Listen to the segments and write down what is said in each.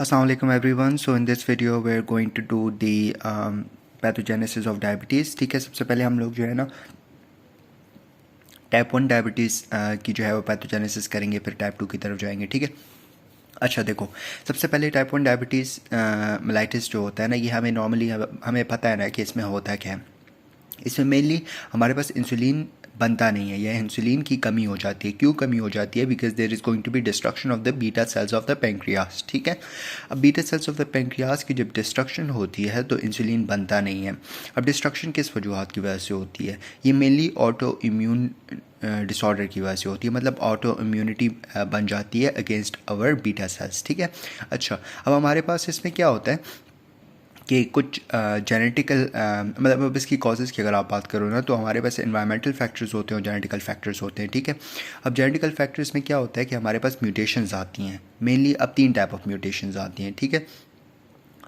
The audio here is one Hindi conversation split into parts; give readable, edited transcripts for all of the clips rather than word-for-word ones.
Assalamualaikum everyone. So in this video we're going to do the pathogenesis of diabetes. ठीक है, सबसे पहले हम लोग जो है ना टाइप 1 डायबिटीज़ की जो है वो पैथोजेनेसिस करेंगे, फिर टाइप 2 की तरफ जाएंगे. ठीक है, अच्छा देखो, सबसे पहले टाइप 1 डायबिटीज़ मेलाइटिस जो होता है ना, ये हमें नॉर्मली हमें पता है ना कि इसमें होता क्या है. इसमें मेनली हमारे पास इंसुलिन बनता नहीं है या इंसुलिन की कमी हो जाती है. क्यों कमी हो जाती है? Because there is going to be destruction of the beta cells of the pancreas. ठीक है, अब beta cells of the pancreas की जब डिस्ट्रक्शन होती है तो इंसुलिन बनता नहीं है. अब डिस्ट्रक्शन किस वजूहत की वजह से होती है? ये मेनली ऑटो इम्यून डिसऑर्डर की वजह से होती है, मतलब ऑटो इम्यूनिटी बन जाती है अगेंस्ट आवर बीटा सेल्स. ठीक है, अच्छा अब हमारे पास इसमें क्या होता है कि कुछ जेनेटिकल मतलब अब इसकी कॉजेज़ की अगर आप बात करो ना, तो हमारे पास एनवायरमेंटल फैक्टर्स होते हैं और जेनेटिकल फैक्टर्स होते हैं. ठीक है, अब जेनेटिकल फैक्टर्स में क्या होता है कि हमारे पास म्यूटेशंस आती हैं. मेनली अब 3 टाइप ऑफ म्यूटेशंस आती हैं. ठीक है,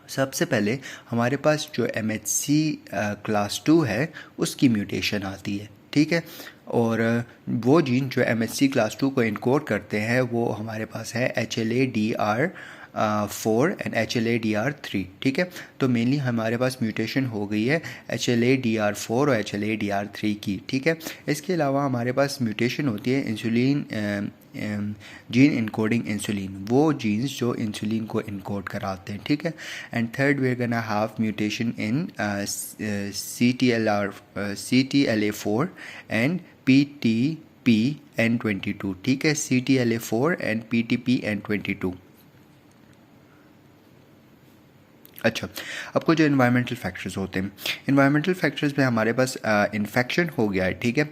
सबसे पहले हमारे पास जो MHC क्लास 2 है उसकी म्यूटेशन आती है. ठीक है, और वो जीन जो MHC क्लास 2 को इनकोड करते हैं वो हमारे पास है HLA-DR4 एंड HLA-DR3. ठीक है, तो मेनली हमारे पास म्यूटेशन हो गई है HLA-DR4 और HLA-DR3 की. ठीक है, इसके अलावा हमारे पास म्यूटेशन होती है इंसुलिन जीन इनकोडिंग इंसुलिन, वो जीन्स जो इंसुलिन को इनकोड कराते हैं. ठीक है, and third we are gonna have mutation in CTLA4 and PTPN22. ठीक है, CTLA4 एंड PTPN22. अच्छा, अब कुछ जो इन्वायरमेंटल फैक्टर्स होते हैं, इन्वायरमेंटल फैक्टर्स में हमारे पास इन्फेक्शन हो गया है. ठीक है,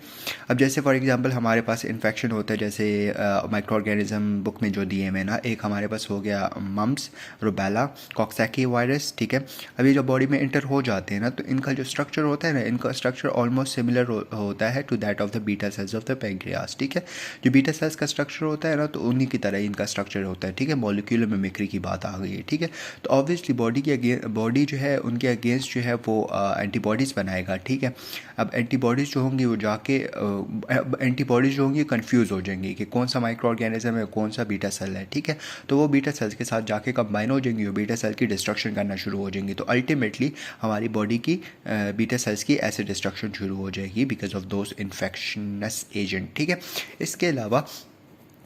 अब जैसे फॉर एग्जांपल हमारे पास इन्फेक्शन होता है, जैसे माइक्रो ऑर्गेनिज्म बुक में जो दिए हैं ना, एक हमारे पास हो गया मम्स, रुबेला, कॉक्सैकी वायरस. ठीक है, अब ये जो बॉडी में इंटर हो जाते हैं ना, तो इनका जो स्ट्रक्चर होता है ना, इनका स्ट्रक्चर ऑलमोस्ट सिमिलर होता है to that of the beta cells of the pancreas. ठीक है, जो बीटा सेल्स का स्ट्रक्चर होता है ना, तो उन्हीं की तरह इनका स्ट्रक्चर होता है. ठीक है, मॉलिक्यूलर मिमिक्री की बात आ गई है. ठीक है, तो ऑब्वियसली बॉडी जो है उनके अगेंस्ट जो है वो एंटीबॉडीज़ बनाएगा. ठीक है, अब एंटीबॉडीज़ जो होंगी वो जाके एंटीबॉडीज़ जो होंगी कंफ्यूज हो जाएंगी कि कौन सा माइक्रो ऑर्गेनिज्म है, कौन सा बीटा सेल है. ठीक है, तो वो बीटा सेल्स के साथ जाके कंबाइन हो जाएंगी, वो बीटा सेल की डिस्ट्रक्शन करना शुरू हो जाएंगी. तो अल्टीमेटली हमारी बॉडी की बीटा सेल्स की ऐसे डिस्ट्रक्शन शुरू हो जाएगी because of those infections agent. ठीक है, इसके अलावा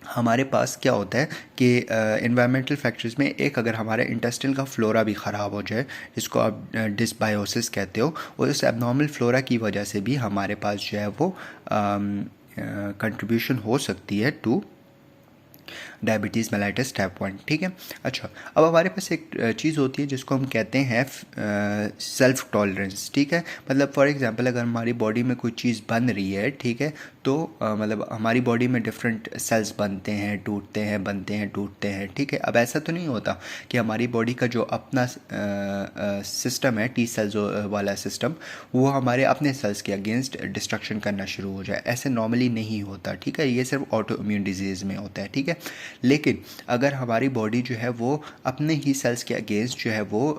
हमारे पास क्या होता है कि इन्वायरमेंटल फैक्टर्स में एक, अगर हमारे इंटेस्टाइन का फ्लोरा भी ख़राब हो जाए, जिसको आप डिसबायोसिस कहते हो, और उस एबनॉर्मल फ्लोरा की वजह से भी हमारे पास जो है वो कंट्रीब्यूशन हो सकती है टू डायबिटीज़ मेलाइटिस टाइप 1. ठीक है, अच्छा अब हमारे पास एक चीज़ होती है जिसको हम कहते हैं सेल्फ टॉलरेंस. ठीक है, मतलब फॉर एग्जांपल अगर हमारी बॉडी में कोई चीज़ बन रही है, ठीक है, तो मतलब हमारी बॉडी में डिफरेंट सेल्स बनते हैं, टूटते हैं, बनते हैं, टूटते हैं. ठीक है, अब ऐसा तो नहीं होता कि हमारी बॉडी का जो अपना सिस्टम है, टी सेल्स वाला सिस्टम, वो हमारे अपने सेल्स के अगेंस्ट डिस्ट्रक्शन करना शुरू हो जाए. ऐसे नॉर्मली नहीं होता. ठीक है, ये सिर्फ ऑटो इम्यून डिजीज़ में होता है. ठीक है, लेकिन अगर हमारी बॉडी जो है वो अपने ही सेल्स के अगेंस्ट जो है वो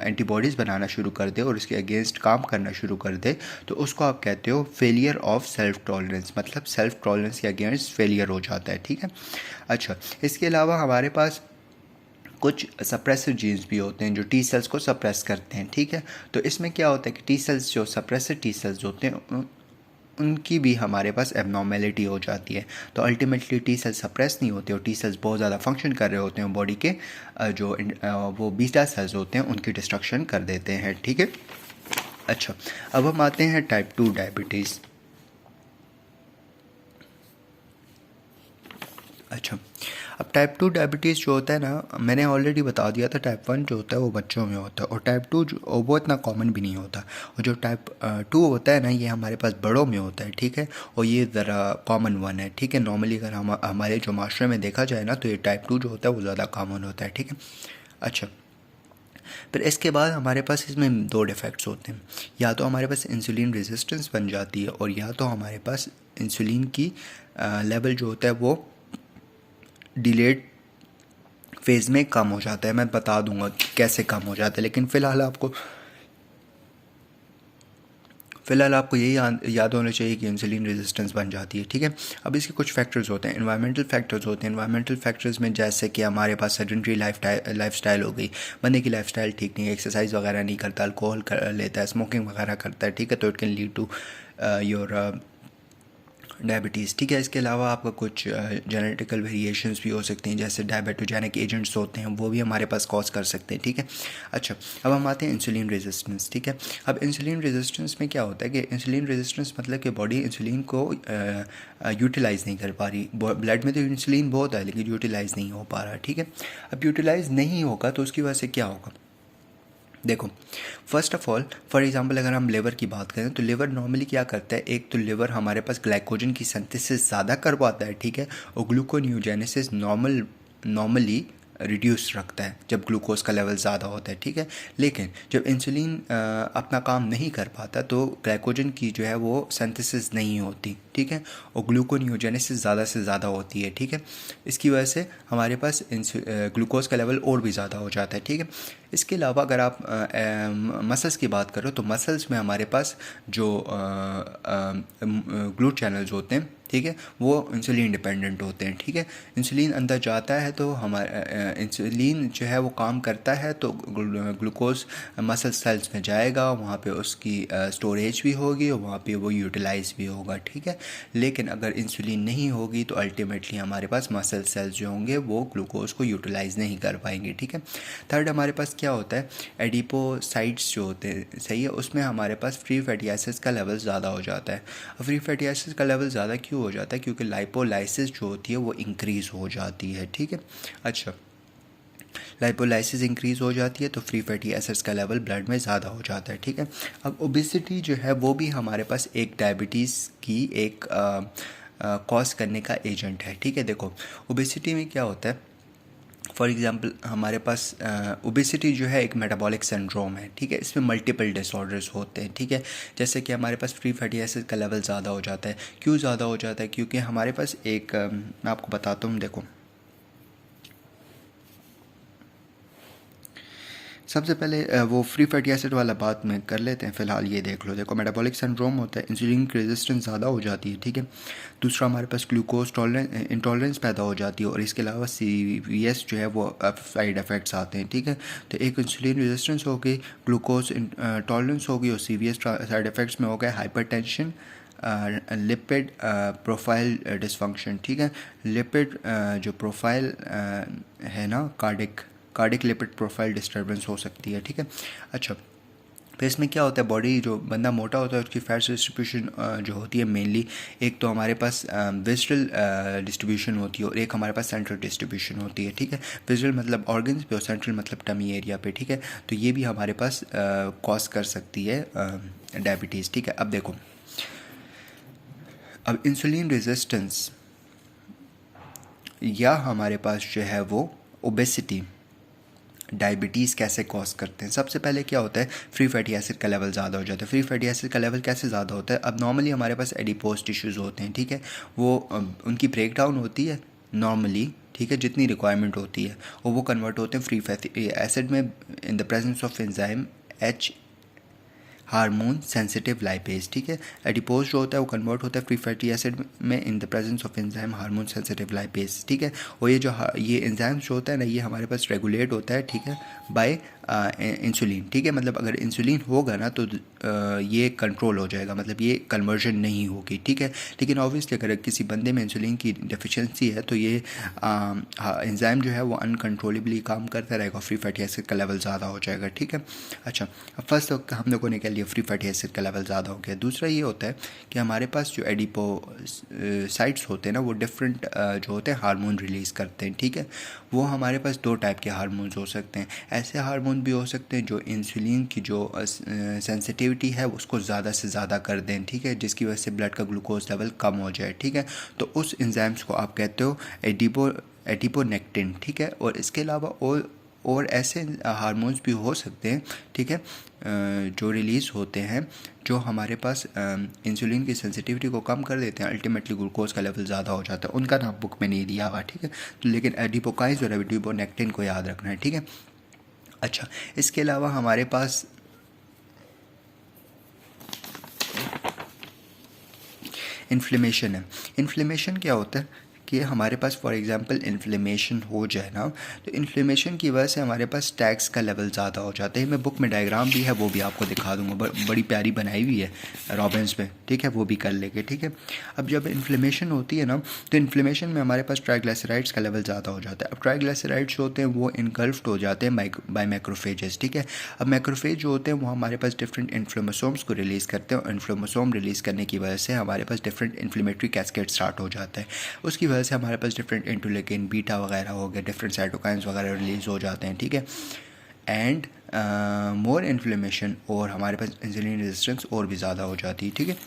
एंटीबॉडीज़ बनाना शुरू कर दे और उसके अगेंस्ट काम करना शुरू कर दे, तो उसको आप कहते हो फेलियर ऑफ सेल्फ टॉलरेंस, मतलब सेल्फ टॉलरेंस के अगेंस्ट फेलियर हो जाता है. ठीक है, अच्छा इसके अलावा हमारे पास कुछ सप्रेसिव जीन्स भी होते हैं जो टी सेल्स को सप्रेस करते हैं. ठीक है, तो इसमें क्या होता है कि टी सेल्स जो सप्रेसिव टी सेल्स होते हैं उनकी भी हमारे पास एबनॉर्मेलिटी हो जाती है. तो अल्टीमेटली टी सेल्स सप्रेस नहीं होते और टी सेल्स बहुत ज़्यादा फंक्शन कर रहे होते हैं, बॉडी के जो वो बीटा सेल्स होते हैं उनकी डिस्ट्रक्शन कर देते हैं. ठीक है, अच्छा अब हम आते हैं टाइप 2 डायबिटीज़. अच्छा, अब टाइप 2 डायबिटीज़ जो होता है ना, मैंने ऑलरेडी बता दिया था टाइप 1 जो होता है वो बच्चों में होता है, और टाइप 2 जो वो इतना कॉमन भी नहीं होता, और जो टाइप 2 होता है ना ये हमारे पास बड़ों में होता है. ठीक है, और ये ज़रा कॉमन वन है. ठीक है, नॉर्मली अगर हमारे जो माशरे में देखा जाए ना, तो ये टाइप 2 जो होता है वो ज़्यादा कॉमन होता है. ठीक है, अच्छा फिर इसके बाद हमारे पास इसमें 2 डिफेक्ट्स होते हैं, या तो हमारे पास इंसुलिन रेजिस्टेंस बन जाती है, और या तो हमारे पास इंसुलिन की लेवल जो होता है वो डिलेड फेज़ में कम हो जाता है. मैं बता दूंगा कि कैसे कम हो जाता है, लेकिन फ़िलहाल आपको फ़िलहाल आपको यही याद होना चाहिए कि इंसुलिन रेजिस्टेंस बन जाती है, ठीक है। अब इसके कुछ फैक्टर्स होते हैं, एनवायरमेंटल फैक्टर्स होते हैं। एनवायरमेंटल फैक्टर्स में जैसे कि हमारे पास सेडेंटरी लाइफस्टाइल हो गई, बंदे की लाइफस्टाइल ठीक नहीं है, एक्सरसाइज वगैरह नहीं करता, अल्कोहल कर लेता है, स्मोकिंग वगैरह करता है, ठीक है, तो it can lead to your diabetes, ठीक है। इसके अलावा आपका कुछ जेनेटिकल वेरिएशंस भी हो सकती हैं, जैसे डायबिटोजेनिक एजेंट्स होते हैं, वो भी हमारे पास कॉज कर सकते हैं, ठीक है। अच्छा, अब हम आते हैं इंसुलिन रेजिस्टेंस, ठीक है। अब इंसुलिन रेजिस्टेंस में क्या होता है कि इंसुलिन रेजिस्टेंस मतलब कि बॉडी इंसुलिन को यूटिलाइज़ नहीं कर पा रही। ब्लड में तो इंसुलिन बहुत है लेकिन यूटिलाइज़ नहीं हो पा रहा, ठीक है। अब यूटिलाइज़ नहीं होगा तो उसकी वजह से क्या होगा, देखो, first of all for example अगर हम लिवर की बात करें तो लिवर नॉर्मली क्या करता है, एक तो लिवर हमारे पास ग्लाइकोजन की सिंथेसिस ज़्यादा करवाता है, ठीक है, और ग्लूकोनियोजेनेसिस नॉर्मली रिड्यूस रखता है जब ग्लूकोज का लेवल ज़्यादा होता है, ठीक है। लेकिन जब इंसुलिन अपना काम नहीं कर पाता तो ग्लाइकोजन की जो है वो सिंथेसिस नहीं होती, ठीक है, और ग्लूकोनियोजेनेसिस ज़्यादा से ज़्यादा होती है, ठीक है। इसकी वजह से हमारे पास ग्लूकोज का लेवल और भी ज़्यादा हो जाता है, ठीक है। इसके अलावा अगर आप मसल्स की बात करो तो मसल्स में हमारे पास जो ग्लूट चैनल्स होते हैं, ठीक है, वो इंसुलिन डिपेंडेंट होते हैं, ठीक है। इंसुलिन अंदर जाता है तो हमारा इंसुलिन जो है वो काम करता है तो ग्लूकोज मसल सेल्स में जाएगा, वहाँ पे उसकी स्टोरेज भी होगी और वहाँ पे वो यूटिलाइज भी होगा, ठीक है। लेकिन अगर इंसुलिन नहीं होगी तो अल्टीमेटली हमारे पास मसल सेल्स जो होंगे वो ग्लूकोज को यूटिलाइज नहीं कर पाएंगे, ठीक है। थर्ड हमारे पास क्या होता है, एडिपोसाइट्स जो होते हैं, सही है, उसमें हमारे पास फ्री फैटी एसिड्स का लेवल ज़्यादा हो जाता है। फ्री फैटी एसिड्स का लेवल ज़्यादा क्यों हो जाता है, क्योंकि लाइपोलाइसिस जो होती है वो इंक्रीज़ हो जाती है, ठीक है। अच्छा, लाइपोलाइसिस इंक्रीज़ हो जाती है तो फ्री फैटी एसिड्स का लेवल ब्लड में ज़्यादा हो जाता है, ठीक है। अब ओबेसिटी जो है वो भी हमारे पास एक डायबिटीज़ की एक कॉज करने का एजेंट है, ठीक है। देखो, ओबेसिटी में क्या होता है, फॉर एग्ज़ाम्पल हमारे पास ओबेसिटी जो है एक मेटाबॉलिक सिंड्रोम है, ठीक है। इसमें मल्टीपल डिसऑर्डर्स होते हैं, ठीक है। जैसे कि हमारे पास फ्री फैटी एसिड का लेवल ज़्यादा हो जाता है। क्यों ज़्यादा हो जाता है, क्योंकि हमारे पास एक मैं आपको बताता हूँ, देखो, सबसे पहले वो फ्री फैटी एसिड वाला बात में कर लेते हैं। फ़िलहाल ये देख लो, देखो, मेटाबॉलिक सिंड्रोम होता है, इंसुलिन की रेजिस्टेंस ज़्यादा हो जाती है, ठीक है। दूसरा हमारे पास ग्लूकोज इंटॉलरेंस पैदा हो जाती है और इसके अलावा CVS जो है वो साइड इफ़ेक्ट्स आते हैं, ठीक है। तो एक इंसुलिन रेजिस्टेंस हो गई, ग्लूकोज टॉलरेंस हो गई और CVS साइड इफ़ेक्ट्स में हो गए हाइपरटेंशन, लिपिड प्रोफाइल डिसफंक्शन, ठीक है। लिपिड जो प्रोफाइल है ना, कार्डिक लिपिड प्रोफाइल डिस्टर्बेंस हो सकती है, ठीक है। अच्छा, तो इसमें क्या होता है, बॉडी जो बंदा मोटा होता है उसकी फैट्स डिस्ट्रीब्यूशन जो होती है मेनली, एक तो हमारे पास विजरल डिस्ट्रीब्यूशन होती है और एक हमारे पास सेंट्रल डिस्ट्रीब्यूशन होती है, ठीक है। विजरल मतलब ऑर्गन्स पे और सेंट्रल मतलब टमी एरिया पे, ठीक है। तो ये भी हमारे पास कॉज कर सकती है डायबिटीज़, ठीक है। अब देखो, अब इंसुलिन रेजिस्टेंस या हमारे पास जो है वो ओबेसिटी, डायबिटीज़ कैसे कॉज करते हैं। सबसे पहले क्या होता है, फ्री फैटी एसिड का लेवल ज़्यादा हो जाता है। फ्री फैटी एसिड का लेवल कैसे ज़्यादा होता है, अब नॉर्मली हमारे पास एडिपोज टिश्यूज़ होते हैं, ठीक है, वो उनकी ब्रेक डाउन होती है नॉर्मली, ठीक है, जितनी रिक्वायरमेंट होती है, और वो कन्वर्ट होते हैं फ्री फैटी एसिड में in the presence of enzyme H hormone sensitive lipase, ठीक है। एडिपोज जो होता है वो कन्वर्ट होता है फ्री फैटी एसिड में in the presence of enzyme hormone sensitive lipase, ठीक है। और ये एंजाइम जो होता है ना, ये हमारे पास रेगुलेट होता है, ठीक है, बाय इंसुलिन, ठीक है। मतलब अगर इंसुलिन होगा ना तो ये कंट्रोल हो जाएगा, मतलब ये कन्वर्जन नहीं होगी, ठीक है। लेकिन ऑब्वियसली अगर किसी बंदे में इंसुलिन की डेफिशिएंसी है तो ये एंजाइम जो है वो अनकंट्रोलेबली काम करता रहेगा, फ्री फैटी एसिड का लेवल ज़्यादा हो जाएगा, ठीक है। अच्छा, अब फर्स्ट तो हम लोगों ने कह लिया फ्री फैटी एसिड का लेवल ज़्यादा हो गया। दूसरा ये होता है कि हमारे पास जो एडिपोसाइट्स होते हैं ना, वो डिफरेंट जो होते हैं हार्मोन रिलीज़ करते हैं, ठीक है। वो हमारे पास दो टाइप के हार्मोन्स हो सकते हैं। ऐसे हार्मोन भी हो सकते हैं जो इंसुलिन की जो सेंसिटिविटी है उसको ज़्यादा से ज़्यादा कर दें, ठीक है, जिसकी वजह से ब्लड का ग्लूकोज लेवल कम हो जाए, ठीक है। तो उस एंजाइम्स को आप कहते हो एडिपोनेक्टिन, ठीक है। और इसके अलावा और ऐसे हार्मोन्स भी हो सकते हैं, ठीक है, जो रिलीज़ होते हैं जो हमारे पास इंसुलिन की सेंसिटिविटी को कम कर देते हैं, अल्टीमेटली ग्लूकोज का लेवल ज़्यादा हो जाता है। उनका नाम बुक में नहीं दिया हुआ, ठीक है, तो लेकिन एडिपोकाइंस और एडिपोनेक्टिन को याद रखना है, ठीक है। अच्छा, इसके अलावा हमारे पास इन्फ्लेमेशन है। इन्फ्लेमेशन क्या होता है कि हमारे पास फॉर एग्जांपल इन्फ्लेमेशन हो जाए ना, तो इन्फ्लेमेशन की वजह से हमारे पास टैक्स का लेवल ज़्यादा हो जाता है। मैं बुक में डायग्राम भी है, वो भी आपको दिखा दूंगा, बड़ी प्यारी बनाई हुई है रॉबिन्स में, ठीक है, वो भी कर लेंगे, ठीक है। अब जब इन्फ्लेमेशन होती है ना, तो इन्फ्लेमेशन में हमारे पास ट्राइग्लिसराइड्स का लेवल ज़्यादा हो जाता है। अब ट्राइग्लिसराइड्स होते हैं वो इनगल्फ्ड हो जाते हैं बाय मैक्रोफेजेस, ठीक है। अब मैक्रोफेज जो होते हैं वो हमारे पास डिफरेंट इन्फ्लेमोसोम्स को रिलीज़ करते हैं, और इन्फ्लेमोसोम रिलीज़ करने की वजह से हमारे पास डिफरेंट इन्फ्लेमेटरी कैस्केड स्टार्ट हो जाता है। उसकी वजह से हमारे पास डिफरेंट इंटरलेकिन बीटा वगैरह हो गया, डिफरेंट साइटोकाइंस वगैरह रिलीज़ हो जाते हैं, ठीक है। एंड मोर इन्फ्लेमेशन और हमारे पास इंसुलिन रेजिस्टेंस और भी ज़्यादा हो जाती है, ठीक है।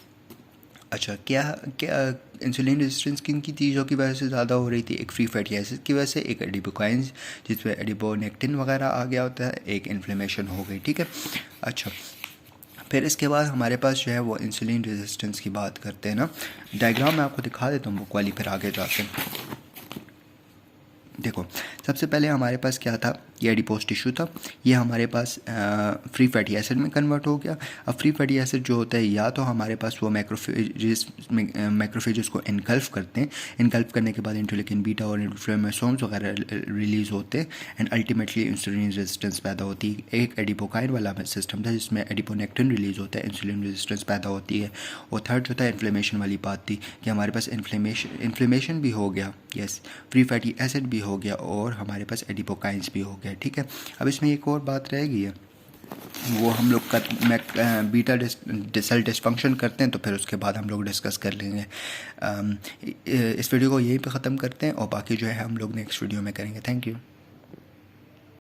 अच्छा, क्या क्या इंसुलिन रेजिस्टेंस किन की चीज़ों की वजह से ज़्यादा हो रही थी? एक फ्री फैटी एसिड की वजह से, एक एडिपोकाइंस जिसमें एडिपोनेक्टिन वगैरह आ गया होता है, एक इन्फ्लेमेशन हो गई, ठीक है। अच्छा, फिर इसके बाद हमारे पास जो है वो इंसुलिन रेजिस्टेंस की बात करते हैं ना। डायग्राम मैं आपको दिखा देता हूँ बुक वाली, फिर आगे जाते हैं। देखो, सबसे पहले हमारे पास क्या था, ये एडिपोज टिश्यू था, ये हमारे पास फ्री फैटी एसिड में कन्वर्ट हो गया। अब फ्री फैटी एसिड जो होता है, या तो हमारे पास वो मैक्रोफेजेस को इनगल्फ करते हैं, इनगल्फ करने के बाद इंटरलेकिन बीटा और इन्फ्लेमेसोम्स वगैरह रिलीज़ होते हैं, एंड अल्टीमेटली इंसुलिन रेजिस्टेंस पैदा होती है। एक एडिपोकाइन वाला सिस्टम था जिसमें एडिपोनेक्टिन रिलीज़ होता है, इंसुलिन रेजिस्टेंस पैदा होती है। और थर्ड जो था इन्फ्लेमेशन वाली बात थी कि हमारे पास इन्फ्लेमेशन भी हो गया, यस, फ्री फैटी एसिड भी हो गया, और हमारे पास एडिपोकाइंस भी हो गया, ठीक है। अब इसमें एक और बात रह गई है, वो हम लोग बीटा सेल डिस्फंक्शन करते हैं, तो फिर उसके बाद हम लोग डिस्कस कर लेंगे। इस वीडियो को यहीं पे ख़त्म करते हैं, और बाकी जो है हम लोग नेक्स्ट वीडियो में करेंगे। Thank you.